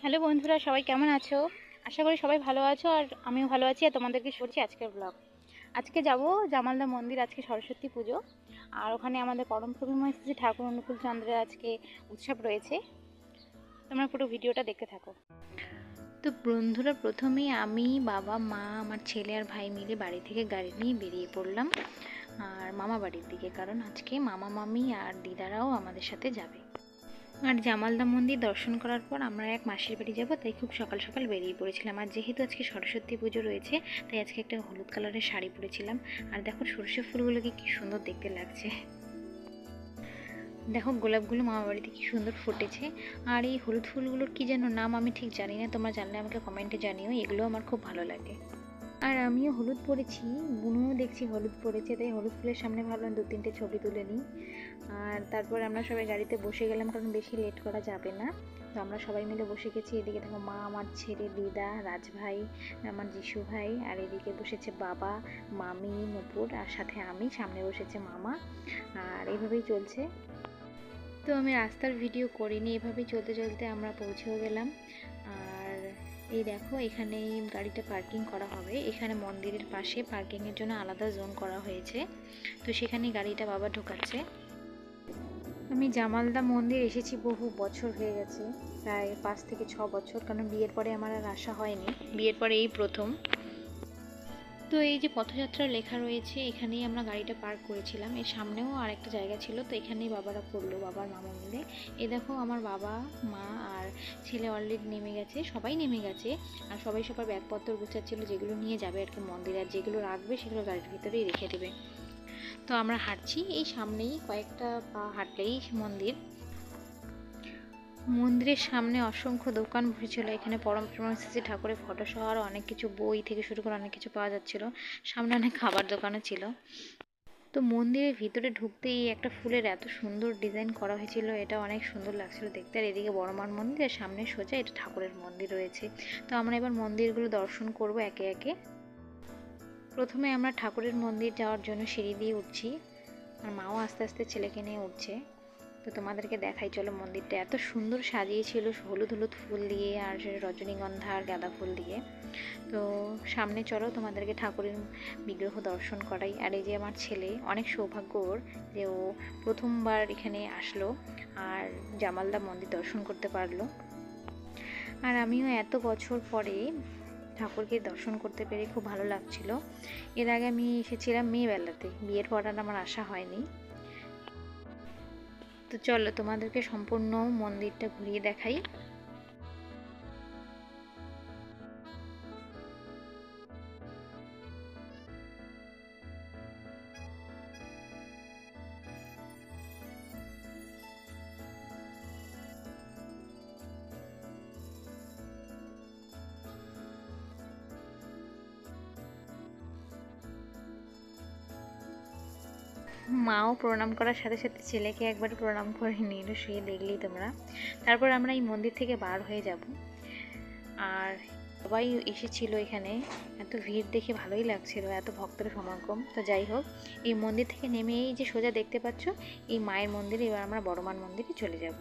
Hello বন্ধুরা, সবাই কেমন আছো? আশা করি সবাই ভালো আছো, আর আমিও ভালো আছি। আর তোমাদেরকে শুনছি আজকের ব্লগ। আজকে যাব জামালদা মন্দির, আজকে সরস্বতী পুজো। আর ওখানে আমাদের পরম প্রভুময় শ্রী ঠাকুর অনুকূল চন্দ্রের আজকে উৎসব রয়েছে। তোমরা পুরো ভিডিওটা দেখতে থাকো। তো বন্ধুরা, প্রথমেই আমি, বাবা, মা, আমার ছেলে আর ভাই মিলে বাড়ি থেকে গাড়ি নিয়ে বেরিয়ে পড়লাম আর মামা বাড়ির দিকে, কারণ আজকে মামা মামি আর দিদারাও আমাদের সাথে যাবে। আর জামালদা মন্দির দর্শন করার পর আমরা এক মাসির বাড়ি যাব, তাই খুব সকাল সকাল বেরিয়ে পড়েছিলাম। আর যেহেতু আজকে সরস্বতী পুজো রয়েছে, তাই আজকে একটা হলুদ কালারের শাড়ি পরেছিলাম। আর দেখো সরষে ফুলগুলোকে কি সুন্দর দেখতে লাগছে। দেখো গোলাপগুলো মামা বাড়িতে কি সুন্দর ফুটেছে। আর এই হলুদ ফুলগুলোর কি যেন নাম, আমি ঠিক জানি না, তোমরা জানলে আমাকে কমেন্টে জানিও। এগুলো আমার খুব ভালো লাগে। আর আমিও হলুদ পরেছি, বুনুও দেখছি হলুদ পরেছে, তাই হলুদ ফুলের সামনে ভাবলাম 2-3টে ছবি তুলে নিই। আর তারপর আমরা সবাই গাড়িতে বসে গেলাম, কারণ বেশি লেট করা যাবে না। তো আমরা সবাই মিলে বসে গেছি। এদিকে দেখো মা, আমার ছেলে, দিদা, রাজভাই, আমার যিশু ভাই, আর এদিকে বসেছে বাবা, মামি, নুপুর, আর সাথে আমি, সামনে বসেছে মামা। আর এইভাবেই চলছে। তো আমি রাস্তার ভিডিও করিনি, এভাবেই চলতে চলতে আমরা পৌঁছেও গেলাম। আর এই দেখো, এখানে গাড়িটা পার্কিং করা হবে। এখানে মন্দিরের পাশে পার্কিংয়ের জন্য আলাদা জোন করা হয়েছে, তো সেখানে গাড়িটা বাবা ঢোকাচ্ছে। আমি জামালদা মন্দির এসেছি বহু বছর হয়ে গেছে, প্রায় 5 থেকে 6 বছর, কারণ বিয়ের পরে আমার আর আসা হয়নি, বিয়ের পরে এই প্রথম। তো এই যে পথযাত্রা লেখা রয়েছে, এখানেই আমরা গাড়িটা পার্ক করেছিলাম। এর সামনেও আর একটা জায়গা ছিল, তো এখানেই বাবারা করলো, বাবার মামা মিলে। এই দেখো আমার বাবা, মা আর ছেলে অলরেডি নেমে গেছে, সবাই নেমে গেছে। আর সবাই সবার ব্যাগপত্র গুছাচ্ছিল, যেগুলো নিয়ে যাবে আর কি মন্দিরে, আর যেগুলো রাখবে সেগুলো গাড়ির ভিতরেই রেখে দেবে। তো আমরা হাঁটছি, এই সামনেই কয়েকটা পা হাঁটলেই মন্দির। মন্দিরের সামনে অসংখ্য দোকান বসেছিল। এখানে পরম শ্রী ঠাকুরের ফটো সহ আরও অনেক কিছু, বই থেকে শুরু করে অনেক কিছু পাওয়া যাচ্ছিল। সামনে অনেক খাবার দোকানও ছিল। তো মন্দিরের ভিতরে ঢুকতেই একটা ফুলের এত সুন্দর ডিজাইন করা হয়েছিল, এটা অনেক সুন্দর লাগছিল দেখতে। আর এদিকে বড়মার মন্দির, আর সামনে সোজা এটা ঠাকুরের মন্দির রয়েছে। তো আমরা এবার মন্দিরগুলো দর্শন করব একে একে। প্রথমে আমরা ঠাকুরের মন্দির যাওয়ার জন্য সিঁড়ি দিয়ে উঠছি, আর মাও আস্তে আস্তে ছেলেকে নিয়ে উঠছে। তো তোমাদেরকে দেখাই চলো। মন্দিরটা এত সুন্দর সাজিয়েছিল হলুদ হলুদ ফুল দিয়ে, আর রজনীগন্ধা আর গাঁদা ফুল দিয়ে। তো সামনে চলো, তোমাদেরকে ঠাকুরের বিগ্রহ দর্শন করাই। আর এই যে আমার ছেলে, অনেক সৌভাগ্য ওর যে ও প্রথমবার এখানে আসলো আর জামালদা মন্দির দর্শন করতে পারলো। আর আমিও এত বছর পরে ঠাকুরকে দর্শন করতে পেরে খুব ভালো লাগছিল। এর আগে আমি এসেছিলাম মেয়েবেলাতে, বিয়ের পর আর আমার আসা হয়নি। তো চলো তোমাদেরকে সম্পূর্ণ মন্দিরটা ঘুরিয়ে দেখাই। মাও প্রণাম করার সাথে সাথে ছেলেকে একবার প্রণাম করে নিল, সে দেখলেই তোমরা। তারপর আমরা এই মন্দির থেকে বার হয়ে যাব। আর সবাই এসেছিল এখানে, এত ভিড় দেখে ভালোই লাগছিল, এত ভক্তের সমাগম। তো যাই হোক, এই মন্দির থেকে নেমে এই যে সোজা দেখতে পাচ্ছ এই মায়ের মন্দিরে, এবার আমরা বড়মার মন্দিরে চলে যাব।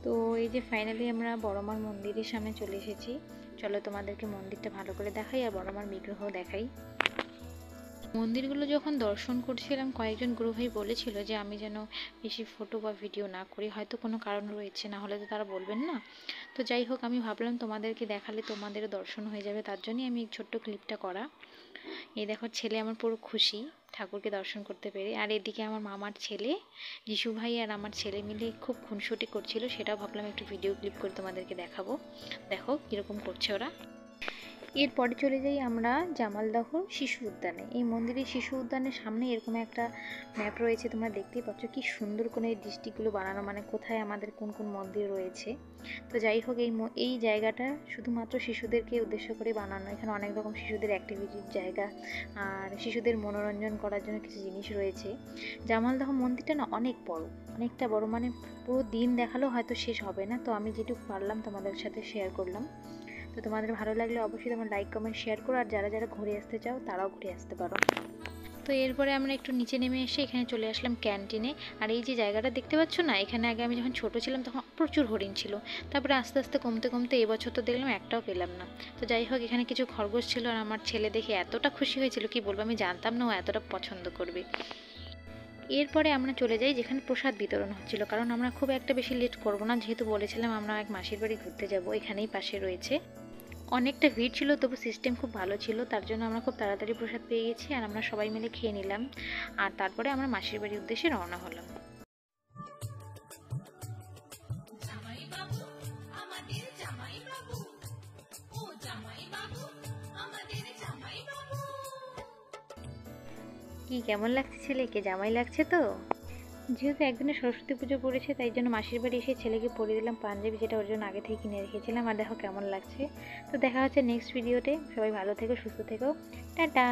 তো এই যে ফাইনালি আমরা বড়মার মন্দিরের সামনে চলে এসেছি। চলো তোমাদেরকে মন্দিরটা ভালো করে দেখাই আর বড়মার বিগ্রহ দেখাই। মন্দিরগুলো যখন দর্শন করছিলাম, কয়েকজন গুরুভাই বলেছিল যে আমি যেন বেশি ফটো বা ভিডিও না করি, হয়তো কোনো কারণ রয়েছে, না হলে তো তারা বলবেন না। তো যাই হোক, আমি ভাবলাম তোমাদেরকে দেখালে তোমাদেরও দর্শন হয়ে যাবে, তার জন্যই আমি এই ছোট্ট ক্লিপটা করা। এই দেখো ছেলে আমার পুরো খুশি ঠাকুরকে দর্শন করতে পেরে। আর এদিকে আমার মামার ছেলে যিশু ভাই আর আমার ছেলে মিলে খুব খুনসুটি করছিল, সেটাও ভাবলাম একটু ভিডিও ক্লিপ করে তোমাদেরকে দেখাবো। দেখো কীরকম করছে ওরা। এরপরে চলে যাই আমরা জামালদহ শিশু উদ্যানে। এই মন্দিরের শিশু উদ্যানের সামনে এরকম একটা ম্যাপ রয়েছে, তোমরা দেখতেই পাচ্ছ কি সুন্দর করে এই ডিস্ট্রিক্টগুলো বানানো, মানে কোথায় আমাদের কোন কোন মন্দির রয়েছে। তো যাই হোক, এই জায়গাটা শুধুমাত্র শিশুদেরকে উদ্দেশ্য করে বানানো। এখানে অনেক রকম শিশুদের অ্যাক্টিভিটির জায়গা আর শিশুদের মনোরঞ্জন করার জন্য কিছু জিনিস রয়েছে। জামালদহ মন্দিরটা না অনেক বড়, অনেকটা বড়, মানে পুরো দিন দেখালেও হয়তো শেষ হবে না। তো আমি যেটুকু পারলাম তোমাদের সাথে শেয়ার করলাম। তো তোমাদের ভালো লাগলে অবশ্যই তোমরা লাইক কমেন্ট শেয়ার করো, আর যারা যারা ঘুরে আসতে চাও তারাও ঘুরে আসতে পারো। তো এরপরে আমরা একটু নিচে নেমে এসে এখানে চলে আসলাম ক্যান্টিনে। আর এই যে জায়গাটা দেখতে পাচ্ছ না, এখানে আগে আমি যখন ছোট ছিলাম তখন প্রচুর হরিণ ছিল, তারপরে আস্তে আস্তে কমতে কমতে এবছর তো দেখলাম একটাও পেলাম না। তো যাই হোক, এখানে কিছু খরগোশ ছিল আর আমার ছেলে দেখে এতটা খুশি হয়েছিল কি বলবো, আমি জানতাম না ও এতটা পছন্দ করবে। এরপরে আমরা চলে যাই যেখানে প্রসাদ বিতরণ হচ্ছিল, কারণ আমরা খুব একটা বেশি লেট করব না, যেহেতু বলেছিলাম আমরা এক মাসির বাড়ি ঘুরতে যাব, এখানেই পাশে রয়েছে। অনেকটা ভিড় ছিল, তবু সিস্টেম খুব ভালো ছিল, তার জন্য আমরা খুব তাড়াতাড়ি প্রসাদ পেয়ে গেছি আর আমরা সবাই মিলে খেয়ে নিলাম। আর তারপরে আমরা মাসির বাড়ির উদ্দেশ্যে রওনা হলাম। কি কেমন লাগছে ছেলেকে? জামাই লাগছে তো? যেহেতু একদিনে সরস্বতী পুজো পড়েছে, তাই জন্য মাসির বাড়ি এসে ছেলেকে পরিয়ে দিলাম পাঞ্জাবি, যেটা ওর জন্য আগে থেকে কিনে রেখেছিলাম। আর দেখো কেমন লাগছে। তো দেখা হচ্ছে নেক্সট ভিডিওতে। সবাই ভালো থেকো, সুস্থ থেকো। টাটা।